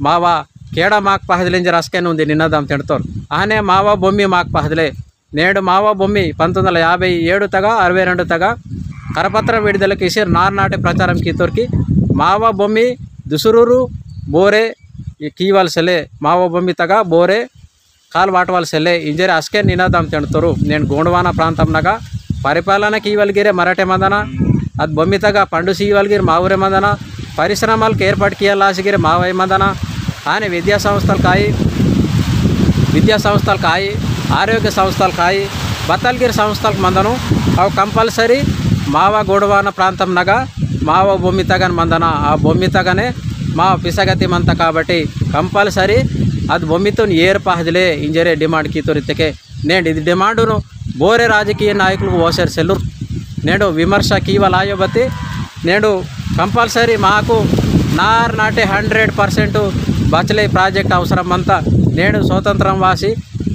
Speaker 1: మావా కేడ మాకు పహదలింజ రస్కేనే ఉంది నినాదం తిడతారు ఆనే మావా బొమ్మి మాకు పహదలే నేడు మావా బొమ్మి 1957 తగ 62 తగ కరపత్ర విడుదలకి ఇసి నాటి ప్రచారం కీతోర్కి మావా బొమ్మి దుసురూరు బోరే కీవాల్ సెలే మావా బొమ్మి తగ బోరే కాల్ వాటవాల్ సెలే ఇంజరే అస్కే నినాదం తిడతారు నేను గోండవాన ప్రాంతంనగా పరిపాలన కీవల్గిరే మరాఠే మందన అది బొమ్మి తగ పండు సీవల్గిరి మా ఊరే మందన పరిశ్రమలకు ఏర్పాటు కీయాలాసిగిరి మావై మందన ఆయన విద్యా సంస్థలు కాయి ఆరోగ్య సంస్థలు కాయి బత్తల్గిరి సంస్థలకు మందను అవి కంపల్సరీ మావ గోడవాన ప్రాంతం నగా మావ బొమ్మి తగని మందన ఆ బొమ్మి తగనే మా పిసగతి మంత కాబట్టి కంపల్సరీ ಅದು ಬೊಮ್ಮಿತು ಏರ್ ಪಾಹದಿಲೆ ಇಂಜರೆ ಡಿಮಾಂಡ್ ಕೀತೋರಿದ್ದಕ್ಕೆ ನೇಡು ಇದು ಡಿಮಾಂಡುನು ಬೋರೆ ರಾಜಕೀಯ ನಾಯకులకు ఓసారి సెల్లూరు నేడు విమర్శ కీవలాయో బతి నేడు కంపల్సరీ మాకు నాటే 100% బచలే ప్రాజెక్ట్ అవసరం అంతా నేడు స్వతంత్రం వాసి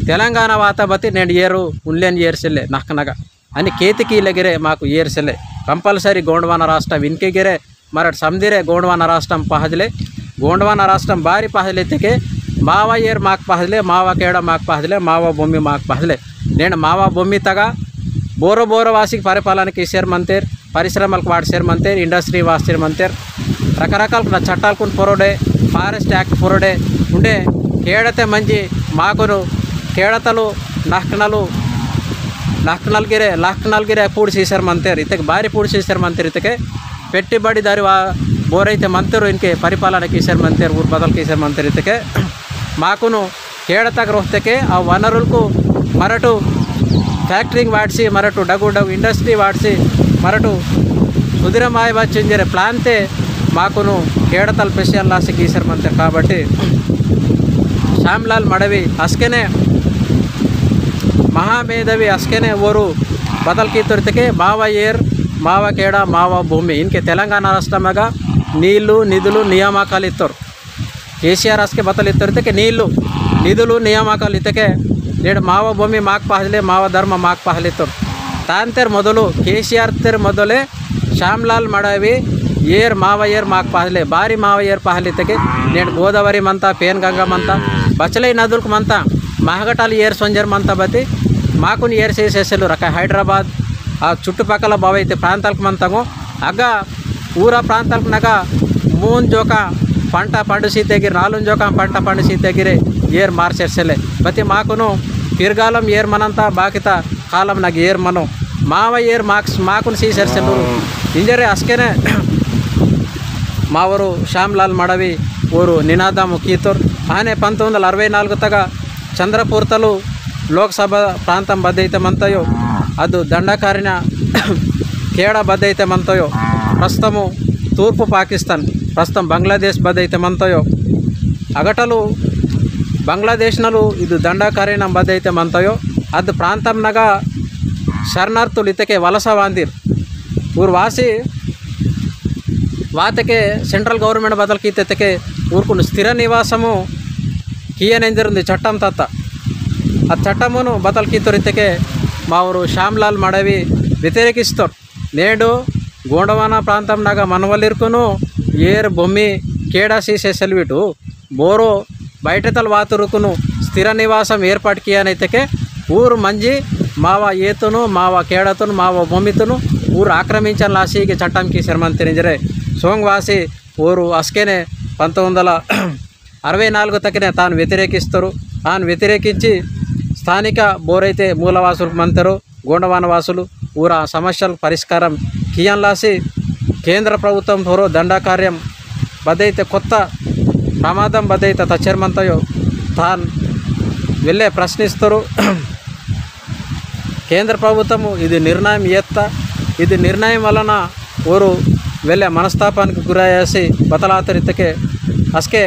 Speaker 1: తెలంగాణ వాత బతి నేడు ఏరు ఉన్లేని ఏర్సెల్లే నక్కనగా అని కేతికీలగిరే మాకు ఏర్సెల్లే కంపల్సరీ గోండవాన రాష్ట్రం వినికిగిరే మరటి సందిరే గోండవాన రాష్ట్రం పహదిలే గోండవాన రాష్ట్రం బారి పహదిలెత్తికే మావ ఏర్ మాకు పహదిలే మావ కేడ మాకు పహదిలే మావ బొమ్మి మాకు పహదిలే నేను మావ బొమ్మి తగా బోరో వాసికి పరిపాలనకి సేర్మంతేర్ పరిశ్రమలకు వాడు సేర్మంతేర్ ఇండస్ట్రీ వాసి సేర్మంతేర్ రకరకాల చట్టాలకు పొరడే ఫారెస్ట్ యాక్ట్ పొరడే ఉండే కేడతే మంచి మాకును కేడతలు లక్నల్గిరే పూడి సీసారు మంతేరు ఇతకి భారీ పూడి సీసారు మంతేరు ఇతకే పెట్టుబడి దారి బోరైతే మంతేరు ఇంకే పరిపాలనకి ఈసారు మంతేరు ఊరు బదలకి ఈసారు మంతేరు ఇతకే మాకును కేడతకు రోహతకే ఆ వనరులకు మరటు ఫ్యాక్టరింగ్ వాడిసి మరటు డగు ఇండస్ట్రీ వాడిసి మరటు సుధిరమాయ వచ్చింజరే ప్లాంతే మాకును కేడతల స్పెషల్ లాసికి ఈసారు మంతేరు కాబట్టి శ్యామ్లాల్ మడవి అస్కెనే మహామేధవి అస్కెనే ఓరు బదల్కి తొరితకే మావ ఏర్ మావ కేడ మావ భూమి ఇంకే తెలంగాణ రాష్ట్రమగా నీళ్లు నిధులు నియామకాలు ఇస్తారు కేసీఆర్ అస్కే బతలు ఇత్తరితకే నీళ్లు నిధులు నియామకాలు ఇతకే నేడు మావ భూమి మాకు పహదిలే మావ ధర్మ మాకు పహలిస్తారు తాంతేర్ మొదలు కేసీఆర్ తెర్ మొదలే శ్యామ్లాల్ మడవి ఏర్ మావ ఏర్ మాకు పహదిలే భారీ మావ ఏర్ పహలితకే నేడు గోదావరి మంతా పేన్ గంగా మంతా బచలై నదులకు మంతా మహగటాలు ఏర్ సొంజర్ మంతా బతి మాకుని ఏర్ చేసేసారు రక హైదరాబాద్ ఆ చుట్టుపక్కల బావైతే ప్రాంతాలకు మంతాము అగ్గా ఊర ప్రాంతాలకు నగ మూన్ జోక పంట పండు సీతగిరి 4 జోక పంట పండు సీతగిరి ఏర్ మార్చేసలే బతి మాకును తిరగాలం ఏర్ మనంతా బాకిత కాలం నాకు ఏర్ మనం మావ ఏర్ మాకును సీసేసలు ఇంజరే అస్కేనే మావరు శ్యామ్లాల్ మడవి ఊరు నినాదము కీతూర్ ఆనే 1964 తగ చంద్రపూర్తలు లోక్సభ ప్రాంతం బద్దయితే మంతయో ಅದು దండకారిన కేడ బద్దయితే మంతయో ప్రస్తుతము తూర్పు పాకిస్తాన్ ప్రస్తుతం బంగ్లాదేశ్ బద్దయితే మంతయో అగటలు బంగ్లాదేశ్నలు ಇದು ದಂಡಕಾರಿನ ಬದ್ದೈತೆ ಮಂತಯೋ ಅದು ಪ್ರಾಂತಂನಾಗ ಶರಣಾರ್ಥುలు ಇತಕೆ ವಲಸ ವಾಂದಿರ್ ಊರು ವಾಸಿ వాతకే సెంట్రల్ గవర్నమెంట్ బదలకి తెతకే ఊరుకున్న స్థిర నివాసము కీయనెంజరుంది చట్టం తత్త ఆ చట్టమును బదలకి తొరితకే మా ఊరు శ్యామ్లాల్ మడవి వ్యతిరేకిస్తారు నేడు గోండవాన ప్రాంతం నాగా మనవలిరుకును ఏర్ బొమ్మి కేడా సీసేసెల్విటు బోరో బయటతల వాతురుకును స్థిర నివాసం ఏర్పాటుకి అనైతే ఊరు మంజి మావ ఏతును మావ కేడతును మావ బొమ్మితును ఊరు ఆక్రమించాలని లాసికి చట్టంకి శర్మంతిరింజరే సోంగ్వాసి ఊరు అస్కేనే 1964 తక్కనే తాను వ్యతిరేకిస్తారు తాను వ్యతిరేకించి స్థానిక బోరైతే మూలవాసులకు మంతరు గోండవాన వాసులు ఊర సమస్యల పరిష్కారం కియన్లాసి కేంద్ర ప్రభుత్వం ధోరో దండకార్యం బదైతే కొత్త ప్రమాదం బదైతే తచ్చర్మంతయో తాను వెళ్ళే ప్రశ్నిస్తారు కేంద్ర ప్రభుత్వము ఇది నిర్ణయం ఇది నిర్ణయం వలన ఊరు వెళ్ళే మనస్తాపానికి గురయ్యేసి బతలాతరితకే అస్కే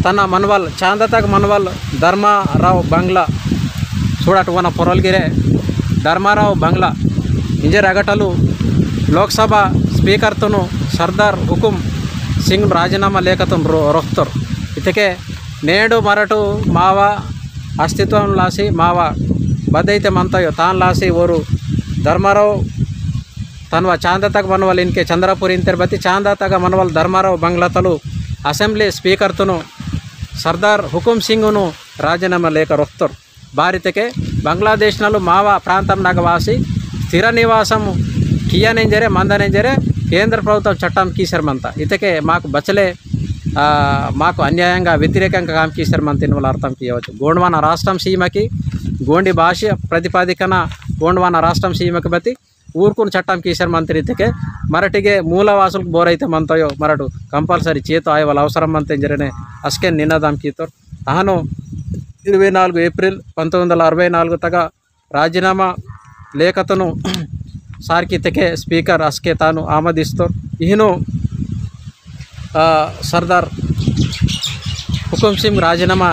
Speaker 1: తన మనవల్ చాందతక్ మనవల్ ధర్మారావు బంగ్లా చూడటువన పొరల్గిరే ధర్మారావు బంగ్లా ఇంజర్ అగటలు లోక్సభ స్పీకర్తోను సర్దార్ హుకుం సింగ్ రాజీనామా లేఖతో రొక్తరు ఇతకే నేడు మరటు మావ అస్తిత్వం లాసి మావ బద్దైతే మంతయో తాను లాసి ఓరు ధర్మారావు తనవ చాందతక మనవల్ ఇన్కే చంద్రపూర్ ఇంతర్ బతి చాందతక మనవల్ ధర్మారావు బంగ్లాతలు అసెంబ్లీ స్పీకర్తోను సర్దార్ హుకుం సింగ్ను రాజీనామా లేఖ రొక్తరు భారతకే బంగ్లాదేశ్నలు మావ ప్రాంతం నగవాసి స్థిర నివాసము కియనెంజరే మందనెంజరే కేంద్ర ప్రభుత్వం చట్టం కీసర్మంత ఇతకే మాకు బచలే మాకు అన్యాయంగా వ్యతిరేకంగా కామ్ కీసర్మంత వాళ్ళ అర్థం చేయవచ్చు గోండవాన రాష్ట్రం సీమకి గోండి భాష ప్రతిపాదికన గోండవాన రాష్ట్రం సీమకి బతి ఊరుకుని చట్టం కీసర్ మంత్రి ఇతకే మరటిಗೆ ಮೂಲವಾಸುలకు ಬೋರೈತೆ ಮಂತಯೋ ಮರಟು ಕಂಪಲ್ಸರಿ ಚೇತು ಆಯವಲ ಅವಸరం ಮಂತೆ ಜರನೆ ಅಸ್ಕೆ ನಿನ್ನದಾಮ್ ಕೀತೋರ್ ಅಹನು 24 ఏప్రిల్ 1964 తగ రాజీనామా లేఖతను సార్కితకే స్పీకర్ అస్కే తాను ఆమోదిస్తారు ఈయను సర్దార్ ಹುಕುಂ ಸಿಂಗ್ ರಾಜೀನಾಮಾ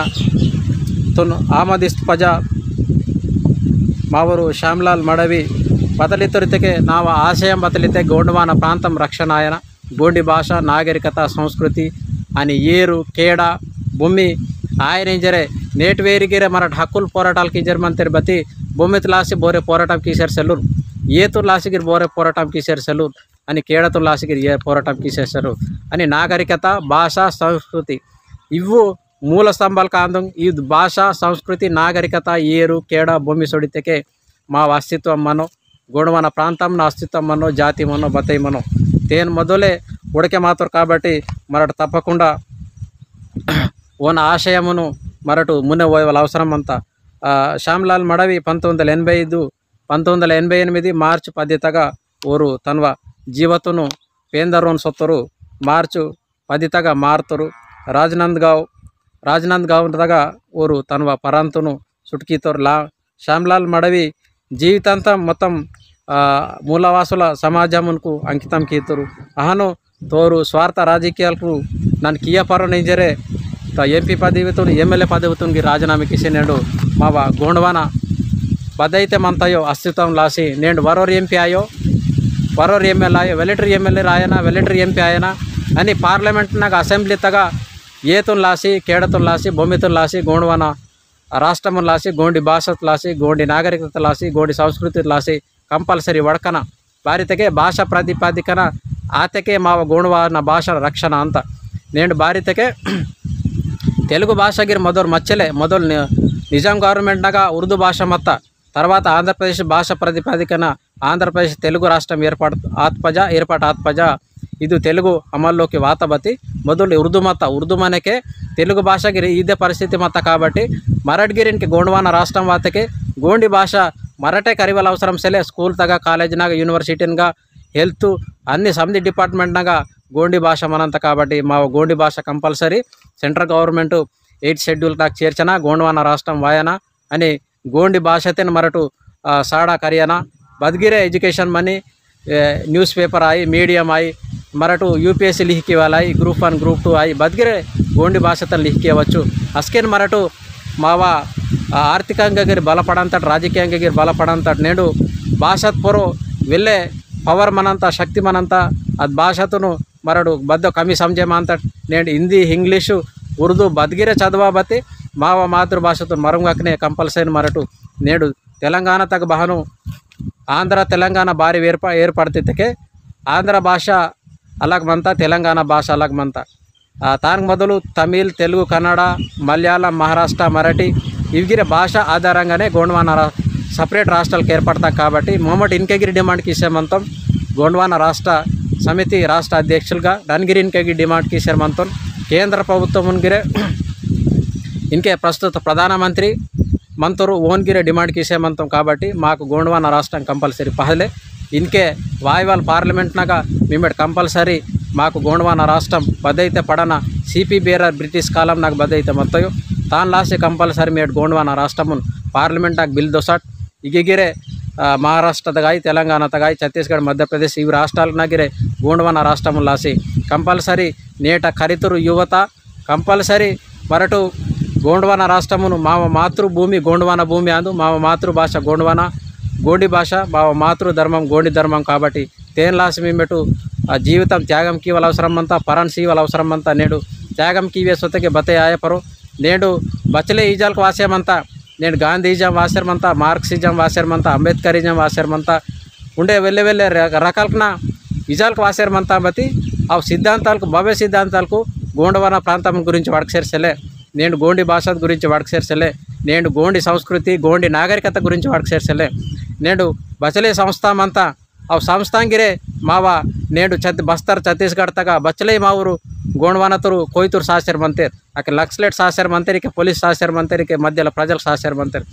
Speaker 1: ತುನ್ ಆಮದಿಸ್ತ್ ಪಜಾ మావూరు శ్యామ్లాల్ మడవి బదలితురితకే నావ ఆశయం బదలితే గోండువాన ప్రాంతం రక్షణాయన గోండి భాష నాగరికత సంస్కృతి అని ఏరు కేడ భూమి ఆయనింజరే నేటివేరిగిరే మరట హక్కులు పోరాటాలకి జర్మంతరి బతి భూమితు లాసి బోరే పోరాటం కీసేరు సెల్లూరు ఏతు లాసిగిరి బోరే పోరాటం కీసేరు సెల్లూరు అని కేడతు లాసిగిరి ఏ పోరాటం కీసేశారు అని నాగరికత భాష సంస్కృతి ఇవ్వు ಮೂಲ ಸ್ತಂಭಾಲ್ ಕಾಂದಂಗ್ ಈ ಭಾಷಾ ಸಂಸ್ಕೃತಿ ನಾಗರಿಕತ ಏರು ಕೇಡ ಭೂಮಿ ಸೊಡಿತಕ್ಕೆ మా అస్తిత్వం మనో గోండువాన ప్రాంతం అస్తిత్వం మనో జాతి మనో బతై మనో తేన్ మొదలే ఉడకే మాతరు కాబట్టి మరటు తప్పకుండా ఓన ఆశయమును మరటు మున్నె పోయే అవసరం అంతా శ్యామ్లాల్ మడవి 1985 మార్చి 10 ಓರು ತನ್ವ ಜೀವತನು ಪೇಂದರೋನ್ ಸೊತ್ತರು ಮಾರ್ಚ್ 10 ಮಾರ್ತರು ರಾಜನಂದಗಾಂವ್ದಾಗ ಓರು ತನ್ವ ಪರಂತನು ಸುಟ್ಕೀತರು శ్యామ్లాల్ మడవి జీవితాంతం మొత్తం మూలవాసుల సమాజమునకు అంకితం కీతురు అహను తోరు స్వార్థ రాజకీయాలకు నన్ను కియపర నింజరే ఎంపీ పదవితో ఎమ్మెల్యే పదవితో రాజీనామా కిసి నేడు మావ గోండువాన బదైతే మంతయో అస్తిత్వం లాసి నేను వరోరు ఎంపీ ఆయో వరోరు ఎమ్మెల్యే ఆయో వెలిటరీ ఎమ్మెల్యే రాయనా వెలిటరీ ఎంపీ ఆయనా అని పార్లమెంట్ నాకు అసెంబ్లీ తగా ఏతున్ లాసి కేడతున్ లాసి బొమ్మితున్ లాసి గోండువాన రాష్ట్రమును లాసి గోండి భాషత్ లాసి గోండి నాగరికత లాసి గోండి సంస్కృతి లాసి కంపల్సరీ వడకన భారతకే భాష ప్రాతిపాదికన ఆతకే మా గోండువాన భాష రక్షణ అంత నేను భారతకే తెలుగు భాషగిరి మొదలు నిజాం గవర్నమెంట్ నగా ఉర్దూ భాష మత్త తర్వాత ఆంధ్రప్రదేశ్ భాష ప్రాతిపాదికన ఆంధ్రప్రదేశ్ తెలుగు రాష్ట్రం ఏర్పాటు ఆత్పజ ಇದು తెలుగు అమల్లోకి వాతబతి మొదలు ఉర్దూ మనకే తెలుగు భాషగిరి ఇదే పరిస్థితి మత కాబట్టి మరట్గిరికి గోండువాన రాష్ట్రం వాతకే గోండి భాష మరటే కరివల అవసరం సెలే స్కూల్ తగా కాలేజ్నాగా యూనివర్సిటీగా హెల్త్ అన్ని సమితి డిపార్ట్మెంట్నాగా గోండి భాష మనంత కాబట్టి మా గోండి భాష compulsory central government 8th schedule నాకు చేర్చన గోండువాన రాష్ట్రం వాయనా అని గోండి భాషతే మరటు సాడా కరియనా బద్గిరే एजुकेशन मनी न्यूज़पेपर आई मीडियम आई मराठू यूपीएससी लिख के वाला आई ग्रुप 1 ग्रुप 2 आई बदगिरे गोंडी भाषा लिख के अस्केन मराठू मावा आर्थिకంగా బలపడంతట రాజకీయంగా బలపడంతట నేడు భాషత్ పొరో వెళ్ళే పవర్ మనంత శక్తి మనంత అది భాషతను మరడు బద్ద కమి సమజేమంతట నేడు హిందీ ఇంగ్లీషు ఉర్దూ బద్గిరే చదవబతి మావ మాతృభాషతో మరంగాకనే కంపల్సరీ మరటు నేడు తెలంగాణ తగ బహను ఆంధ్ర తెలంగాణ భారీ ఏర్పడితే ఆంధ్ర భాష అలాగమంతా తెలంగాణ భాష అలాగమంతా దానికి మొదలు తమిళ్ తెలుగు కన్నడ మలయాళం మహారాష్ట్ర మరాఠీ ఇవిగిరే భాష ఆధారంగానే గోండువాన సపరేట్ రాష్ట్రాలకు ఏర్పడతాయి కాబట్టి మొమ్మటి ఇన్కేగిరి డిమాండ్కి ఇచ్చేమంతం గోండువాన రాష్ట్ర సమితి రాష్ట్ర అధ్యక్షులుగా డన్గిరి ఇన్కేగిరి డిమాండ్కి ఇచ్చేమంతం కేంద్ర ప్రభుత్వం ఉన్గిరే ఇన్కే ప్రస్తుత ప్రధానమంత్రి మంత్రు ఓన్గిరే డిమాండ్కి ఇచ్చేమంతం కాబట్టి మాకు గోండువాన రాష్ట్రం కంపల్సరీ పహలే ఇన్కే వాయువాల్ పార్లమెంట్నాగా మేమేడు కంపల్సరీ మాకు గోండువాన రాష్ట్రం బదైతే పడన సిపి బేరర్ బ్రిటిష్ కాలం నాకు బదైతే మొత్తయో తాను లాస్ట్ కంపల్సరీ మేడు గోండువాన రాష్ట్రమున్ పార్లమెంట్ నాకు బిల్ దొసాట్ ఇగిగిరే మహారాష్ట్ర తగాయి తెలంగాణ తగాయి ఛత్తీస్గఢ్ మధ్యప్రదేశ్ ఇవి రాష్ట్రాలకు నాగిరే గోండువాన రాష్ట్రమున్ లాసి కంపల్సరీ నేట ఖరితురు యువత కంపల్సరీ మరటు గోండువాన రాష్ట్రమును మా మాతృభూమి గోండువాన భూమి అందు మా మాతృభాష గోండువాన గోండి భాష మా మాతృధర్మం గోండి ధర్మం కాబట్టి తేన్ లాసి మేమెటు జీవితం త్యాగం కీవల అవసరం అంతా పరన్ సీవల అవసరం అంతా నేడు త్యాగం కీవే సొత్తకి బతే ఆయపరు నేడు బచ్చలే ఈజాలకు వాసేమంతా నేను గాంధీజం వాసేరమంతా మార్క్సిజం వాసేరమంతా అంబేద్కరిజం వాసేరమంతా ఉండే వెళ్ళే రకాలకున ఈజాలకు వాసేరమంతా బతి ఆ సిద్ధాంతాలకు భవ్య సిద్ధాంతాలకు గోండువాన ప్రాంతం గురించి వాడకసేర్సలే నేను గోండి భాష గురించి వాడకసేర్సలే నేను గోండి సంస్కృతి గోండి నాగరికత గురించి వాడకసేర్సలే నేడు బచ్చలే సంస్థమంతా అವು ಸಂಸ್ಥಾಂಗಿರೆ ಮಾವ ನೇಡು ಬಸ್ತರ್ ಛತ್ತೀಸ್ಗಢ ತಗ ಬಚ್ಚಲೈ ಮಾವರು ಗೋಂಡ್ವಾನತರು ಕೊಯ್ತೂರು ಸಾಸ್ಯರ್ ಮಂತೇರ್ ಆಕೆ ಲಕ್ಸ್ಲೆಟ್ ಸಾಸ್ಯರ್ ಮಂತೇರಿಕೆ ಪೊಲೀಸ್ ಸಾಸ್ಯರ್ ಮಂತೇರಿಕೆ ಮಧ್ಯಲ ಪ್ರಜಲ್ ಸಾಸ್ಯರ್ ಮಂತೇರ್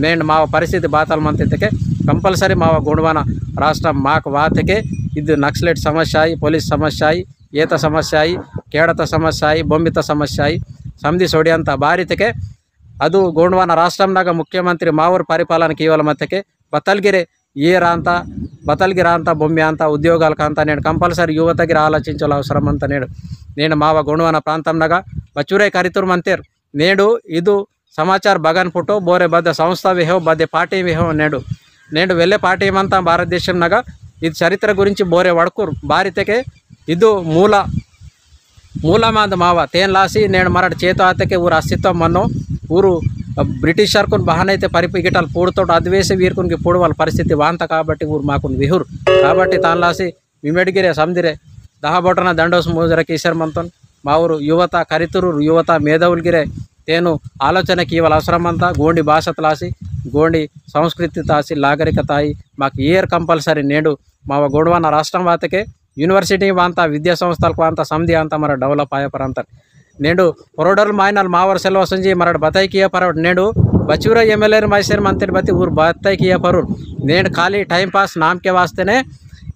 Speaker 1: ಮೇನ್ ಮಾವ ಪರಿಸ್ಥಿತಿ ಬಾತಲ್ ಮಂತಿದ್ದಕ್ಕೆ ಕಂಪಲ್ಸರಿ ಮಾವ ಗೋಂಡ್ವಾನ ರಾಷ್ಟ್ರ ಮಾಕ್ ವಾತಕ್ಕೆ ಇದು ನಕ್ಸಲೇಟ್ ಸಮಸ್ಯೆ ಆಯಿ ಪೊಲೀಸ್ ಸಮಸ್ಯೆ ಆಯಿ ಏತ ಸಮಸ್ಯೆ ಆಯಿ ಕೇಡತ ಸಮಸ್ಯೆ ಆಯಿ ಬೊಂಬಿತ ಸಮಸ್ಯೆ ಆಯಿ ಸಮಧಿ ಸೊಡಿ ಅಂತ ಬಾರಿತಕ್ಕೆ ಅದು ಗೋಂಡ್ವಾನ ರಾಷ್ಟ್ರಂನಾಗ ಮುಖ್ಯಮಂತ್ರಿ ಮಾವರು ಪರಿಪಾಲನೆಗೆ ಇವಲ ಮತ್ತಕ್ಕೆ ಬತ್ತಲ್ಗಿರೆ బతల్గిరా అంతా బొమ్మి అంతా ఉద్యోగాలకు అంతా నేను కంపల్సరీ యువతకి ఆలోచించాల అవసరం అంతా నేను మావ గోండువాన ప్రాంతంనగా ಬಚೂರೆ ಕರಿತುರ್ ಮಂತೇರ್ ನೇಡು ಇದು ಸಮಾಚಾರ ಬಗನ್ ಪುಟು ಬೋರೆ ಬದ್ದ ಸಂಸ್ಥಾ ವಿಹೇವ್ ಬದ್ದೆ ಪಾರ್ಟಿ ವಿಹೇವ್ నేడు వెళ్ళే పార్టీ ఏమంతా భారతదేశంనాగా ఇది చరిత్ర గురించి బోరే వడకూరు భారతకే ಇದು ಮೂಲಮಾದ ಮಾವ ತೇನ್ ಲಾಸಿ ನೇಡು ಮರಾಠ చేతో ఆతకే ఊరు అస్తిత్వం మన్నో ఊరు బ్రిటిష్ సర్కున్ బహానైతే పరిపిగిటల్ పూడుతోటి అద్వేసి వీరుకునికి పూడు వాళ్ళ పరిస్థితి వాంత కాబట్టి ఊరు మాకున్ విహురు కాబట్టి తాన్లాసి విమెడిగిరే సందిరే దహబొటన దండోస్ మూజర కీసర్ మంతన్ మా ఊరు యువత కరితురు యువత మేధావులగిరే తేను ఆలోచనకి ఇవాళ అవసరమంతా గోండి భాష తాసి గోండి సంస్కృతి తాసి నాగరికత మాకు ఇయర్ కంపల్సరీ నేడు మా గోడవాన రాష్ట్రం వాతకే యూనివర్సిటీ వాంత విద్యా సంస్థలకు అంత సంధి అంత మర డెవలప్ అయ్యే పరంత నేడు పొరోడర్లు మాయనాలు మావర సెలవు సంజి మరడు బతాయికి పరడు నేడు బచూర ఎమ్మెల్యేలు మైసేరు మంత్రి బతి ఊరు బతాయికి పరు నేను ఖాళీ టైం పాస్ నామకే వాస్తేనే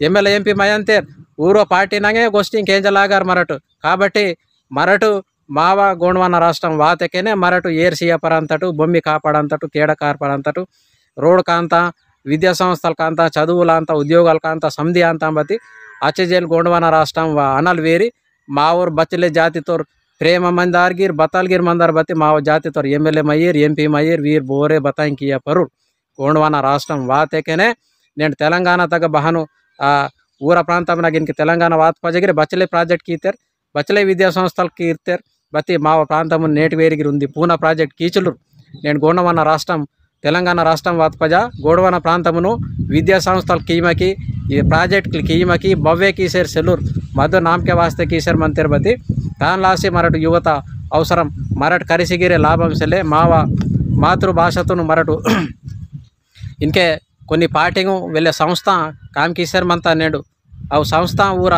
Speaker 1: ఎమ్మెల్యే ఎంపీ మయంతేర్ ఊరో పార్టీ నాగే గోష్ఠి ఇంకేంజలాగారు మరటు కాబట్టి మరటు మావ గోండవాన రాష్ట్రం వాతకేనే మరటు ఏర్సియ పరంతటు బొమ్మి కాపాడంతటు కేడ కార్పడంతటు రోడ్ కాంత విద్యా సంస్థల కాంత చదువుల అంత ఉద్యోగాల కాంత సంధి అంత బతి అచ్చజేలు గోండవాన రాష్ట్రం అనల్ వేరి మా ఊరు బచ్చలే జాతితో ప్రేమ మందార్గిర్ బతాల్గిర్ మందార్ బతి మా జాతితో ఎమ్మెల్యే మయ్యర్ ఎంపీ మయ్యర్ వీర్ బోరే బతాయింకియ పరు గోండవాన రాష్ట్రం వాతకేనే నేను తెలంగాణ తగ్గ బహను ఊర ప్రాంతం నాకు ఇంక తెలంగాణ వాత పజగిరి బచ్చలే ప్రాజెక్ట్కి ఇస్తారు బచ్చలే విద్యా సంస్థలకి ఇస్తారు బతి మా ప్రాంతము నేటి వేరిగిరి ఉంది పూనా ప్రాజెక్ట్ కీచులు నేను గోండవాన రాష్ట్రం తెలంగాణ రాష్ట్రం వాత్పజ గోడవన ప్రాంతమును విద్యా సంస్థల కీమకి ఈ ప్రాజెక్టులు కీమకి భవ్య కీసేర్ సెల్లూర్ మధ్య నామకే వాస్తే కీసేర్ మంతేర్ బతి తాన్లాసి మరటు యువత అవసరం మరటు కరిసిగిరే లాభం సెలే మావ మాతృభాషతోను మరటు ఇంకే కొన్ని పార్టీకు వెళ్ళే సంస్థ కామ్ కీసేర్ మంతా నేడు అవు సంస్థ ఊర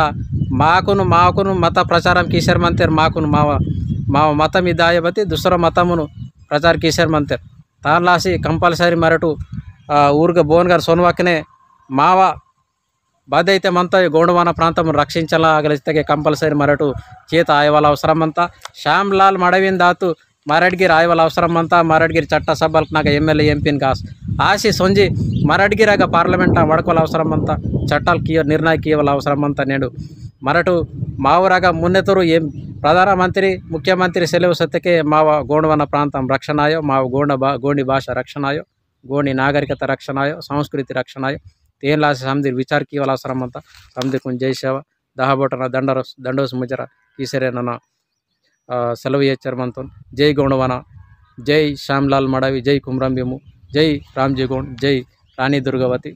Speaker 1: మాకును మత ప్రచారం కీసేర్ మంతేర్ మాకును మావ మతం ఇదాయబతి దుసర మతమును ప్రచార కీసేర్ మంతేర్ తాన్లాసి కంపల్సరీ మరటు ఊరుగా బోన్గారు సోన్వాకనే మావ బాధ అయితే మంతా గోండవాన ప్రాంతం రక్షించాలగలిస్తే కంపల్సరీ మరటు చేత ఆయవాళ్ళ అవసరం అంతా శ్యామ్లాల్ మడవిన్ దాతు మరడ్గిరి ఆయవాళ్ళ అవసరం అంతా మరడ్గిరి చట్టసభలకు నాకు ఎమ్మెల్యే ఎంపీని కాసు ఆసి సొంజి మరడ్గిరాగ పార్లమెంట్ వడకోల అవసరం అంతా చట్టాలు నిర్ణయకి ఇవ్వాల అవసరం అంతా నేడు మరటు మావురాగా మున్నెతురు ఏం ప్రధానమంత్రి ముఖ్యమంత్రి సెలవు సత్తకే మా గోండవన ప్రాంతం రక్షణాయో మా గోండి భాష రక్షణాయో గోండి నాగరికత రక్షణాయో సంస్కృతి రక్షణాయో తేన్లాసి సమిదిర్ విచారకి ఇవ్వాల అవసరం అంతా సమిదికు జైసేవ దహబొటన దండోస్ ముజర ఈసరే నన్న సెలవు ఇచ్చారు మనతో జై గోండవన జై శ్యామ్లాల్ మడవి జై కుమ్రం భీము జై రామ్జీ గోండ్ జై రాణి దుర్గవతి